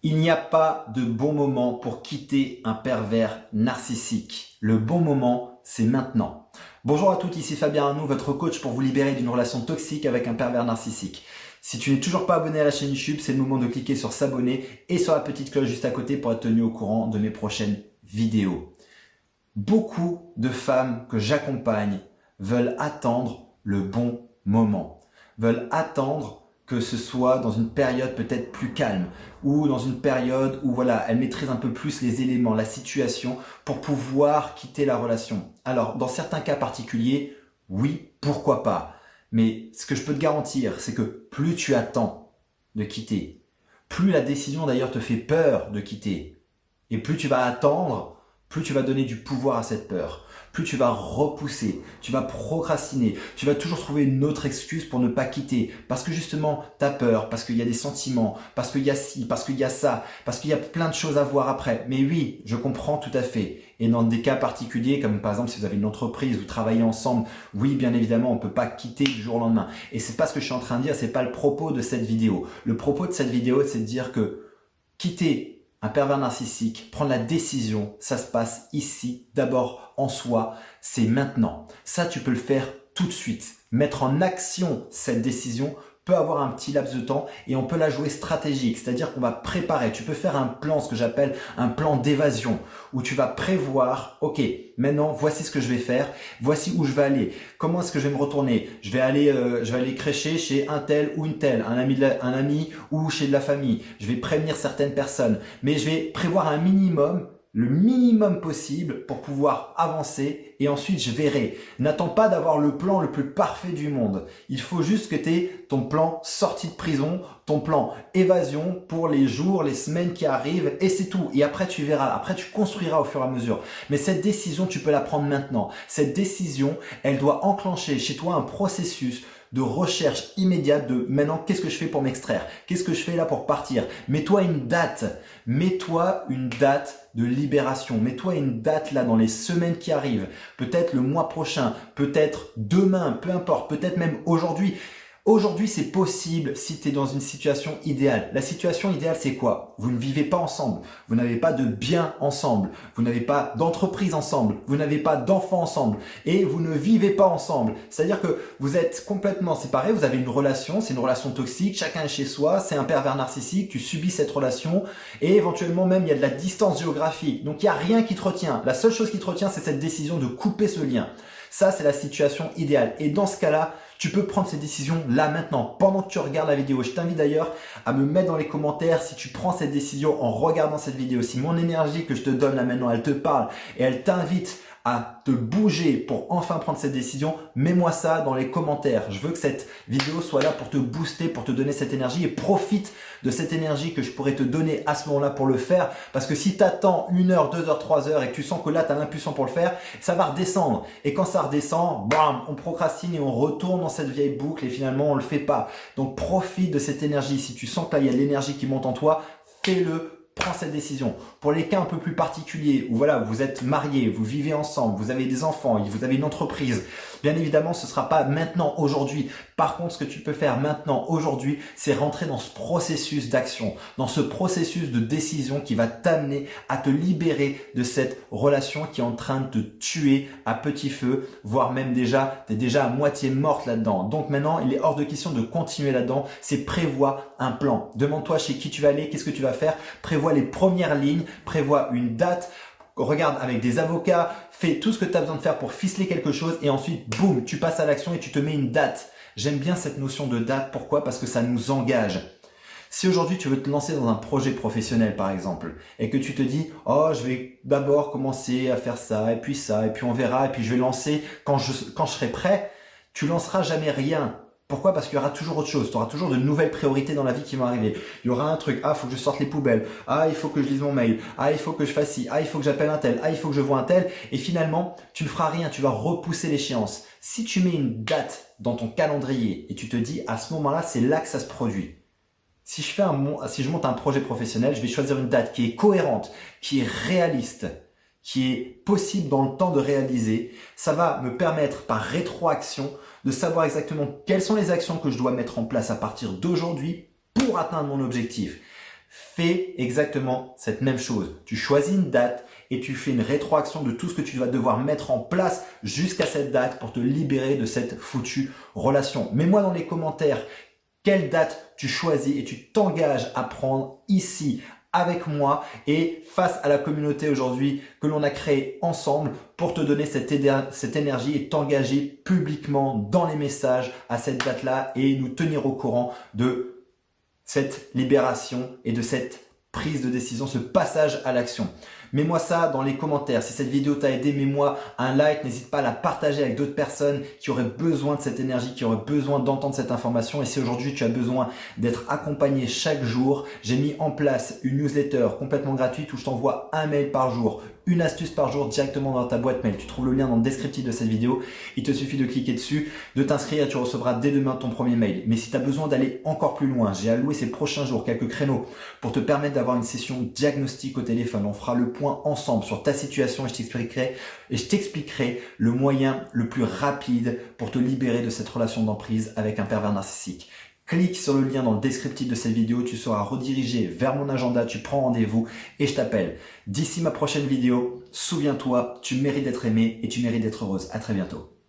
Il n'y a pas de bon moment pour quitter un pervers narcissique. Le bon moment, c'est maintenant. Bonjour à toutes, ici Fabien Arnoux, votre coach pour vous libérer d'une relation toxique avec un pervers narcissique. Si tu n'es toujours pas abonné à la chaîne YouTube, c'est le moment de cliquer sur s'abonner et sur la petite cloche juste à côté pour être tenu au courant de mes prochaines vidéos. Beaucoup de femmes que j'accompagne veulent attendre le bon moment, veulent attendre que ce soit dans une période peut-être plus calme ou dans une période où voilà, elles maîtrisent un peu plus les éléments, la situation pour pouvoir quitter la relation. Alors, dans certains cas particuliers, oui, pourquoi pas. Mais ce que je peux te garantir, c'est que plus tu attends de quitter, plus la décision d'ailleurs te fait peur de quitter, et plus tu vas attendre, plus tu vas donner du pouvoir à cette peur, plus tu vas repousser, tu vas procrastiner, tu vas toujours trouver une autre excuse pour ne pas quitter, parce que justement, tu as peur, parce qu'il y a des sentiments, parce qu'il y a ci, parce qu'il y a ça, parce qu'il y a plein de choses à voir après. Mais oui, je comprends tout à fait. Et dans des cas particuliers, comme par exemple si vous avez une entreprise, vous travaillez ensemble, oui, bien évidemment, on ne peut pas quitter du jour au lendemain. Et c'est pas ce que je suis en train de dire, c'est pas le propos de cette vidéo. Le propos de cette vidéo, c'est de dire que quitter un pervers narcissique, prendre la décision, ça se passe ici, d'abord en soi, c'est maintenant. Ça, tu peux le faire tout de suite. Mettre en action cette décision peut avoir un petit laps de temps et on peut la jouer stratégique, c'est-à-dire qu'on va préparer. Tu peux faire un plan, ce que j'appelle un plan d'évasion, où tu vas prévoir, ok, maintenant voici ce que je vais faire, voici où je vais aller, comment est-ce que je vais me retourner, je vais aller crécher chez un tel ou une telle, un ami ou chez de la famille, je vais prévenir certaines personnes, mais je vais prévoir un minimum, le minimum possible pour pouvoir avancer et ensuite je verrai. N'attends pas d'avoir le plan le plus parfait du monde. Il faut juste que tu aies ton plan sortie de prison, ton plan évasion pour les jours, les semaines qui arrivent et c'est tout. Et après tu verras, après tu construiras au fur et à mesure. Mais cette décision, tu peux la prendre maintenant. Cette décision, elle doit enclencher chez toi un processus de recherche immédiate de maintenant qu'est-ce que je fais pour m'extraire, qu'est-ce que je fais là pour partir. Mets-toi une date de libération, mets-toi une date là dans les semaines qui arrivent, peut-être le mois prochain, peut-être demain, peu importe, peut-être même aujourd'hui. Aujourd'hui, c'est possible si tu es dans une situation idéale. La situation idéale, c'est quoi? Vous ne vivez pas ensemble, vous n'avez pas de biens ensemble, vous n'avez pas d'entreprise ensemble, vous n'avez pas d'enfants ensemble et vous ne vivez pas ensemble. C'est-à-dire que vous êtes complètement séparés, vous avez une relation, c'est une relation toxique, chacun est chez soi, c'est un pervers narcissique, tu subis cette relation et éventuellement même il y a de la distance géographique. Donc il n'y a rien qui te retient. La seule chose qui te retient, c'est cette décision de couper ce lien. Ça, c'est la situation idéale. Et dans ce cas-là, tu peux prendre cette décision là maintenant, pendant que tu regardes la vidéo. Je t'invite d'ailleurs à me mettre dans les commentaires si tu prends cette décision en regardant cette vidéo. Si mon énergie que je te donne là maintenant, elle te parle et elle t'invite à te bouger pour enfin prendre cette décision, mets-moi ça dans les commentaires. Je veux que cette vidéo soit là pour te booster, pour te donner cette énergie et profite de cette énergie que je pourrais te donner à ce moment-là pour le faire. Parce que si tu attends 1 heure, 2 heures, 3 heures et que tu sens que là, tu as l'impulsion pour le faire, ça va redescendre. Et quand ça redescend, bam, on procrastine et on retourne dans cette vieille boucle et finalement, on le fait pas. Donc, profite de cette énergie. Si tu sens que là, il y a de l'énergie qui monte en toi, fais-le. Prends cette décision. Pour les cas un peu plus particuliers où voilà, vous êtes mariés, vous vivez ensemble, vous avez des enfants, vous avez une entreprise, bien évidemment, ce sera pas maintenant, aujourd'hui. Par contre, ce que tu peux faire maintenant, aujourd'hui, c'est rentrer dans ce processus d'action, dans ce processus de décision qui va t'amener à te libérer de cette relation qui est en train de te tuer à petit feu, voire même déjà, tu es déjà à moitié morte là-dedans. Donc maintenant, il est hors de question de continuer là-dedans. C'est prévois un plan. Demande-toi chez qui tu vas aller, qu'est-ce que tu vas faire, prévois les premières lignes, prévois une date, regarde avec des avocats, fais tout ce que tu as besoin de faire pour ficeler quelque chose et ensuite, boum, tu passes à l'action et tu te mets une date. J'aime bien cette notion de date. Pourquoi? Parce que ça nous engage. Si aujourd'hui tu veux te lancer dans un projet professionnel par exemple et que tu te dis « Oh, je vais d'abord commencer à faire ça et puis on verra et puis je vais lancer quand je serai prêt », tu lanceras jamais rien. Pourquoi? Parce qu'il y aura toujours autre chose. Tu auras toujours de nouvelles priorités dans la vie qui vont arriver. Il y aura un truc. Ah, il faut que je sorte les poubelles. Ah, il faut que je lise mon mail. Ah, il faut que je fasse ci. Ah, il faut que j'appelle un tel. Ah, il faut que je vois un tel. Et finalement, tu ne feras rien. Tu vas repousser l'échéance. Si tu mets une date dans ton calendrier et tu te dis à ce moment-là, c'est là que ça se produit. Si je monte un projet professionnel, je vais choisir une date qui est cohérente, qui est réaliste, qui est possible dans le temps de réaliser. Ça va me permettre par rétroaction de savoir exactement quelles sont les actions que je dois mettre en place à partir d'aujourd'hui pour atteindre mon objectif. Fais exactement cette même chose. Tu choisis une date et tu fais une rétroaction de tout ce que tu vas devoir mettre en place jusqu'à cette date pour te libérer de cette foutue relation. Mets-moi dans les commentaires quelle date tu choisis et tu t'engages à prendre ici avec moi et face à la communauté aujourd'hui que l'on a créée ensemble pour te donner cette énergie et t'engager publiquement dans les messages à cette date-là et nous tenir au courant de cette libération et de cette prise de décision, ce passage à l'action. Mets-moi ça dans les commentaires. Si cette vidéo t'a aidé, mets-moi un like. N'hésite pas à la partager avec d'autres personnes qui auraient besoin de cette énergie, qui auraient besoin d'entendre cette information. Et si aujourd'hui tu as besoin d'être accompagné chaque jour, j'ai mis en place une newsletter complètement gratuite où je t'envoie un mail par jour, une astuce par jour directement dans ta boîte mail. Tu trouves le lien dans le descriptif de cette vidéo. Il te suffit de cliquer dessus, de t'inscrire et tu recevras dès demain ton premier mail. Mais si tu as besoin d'aller encore plus loin, j'ai alloué ces prochains jours quelques créneaux pour te permettre d'avoir une session diagnostic au téléphone. On fera le point ensemble sur ta situation et je t'expliquerai le moyen le plus rapide pour te libérer de cette relation d'emprise avec un pervers narcissique. Clique sur le lien dans le descriptif de cette vidéo, tu seras redirigé vers mon agenda, tu prends rendez-vous et je t'appelle. D'ici ma prochaine vidéo, souviens-toi, tu mérites d'être aimé et tu mérites d'être heureuse. À très bientôt.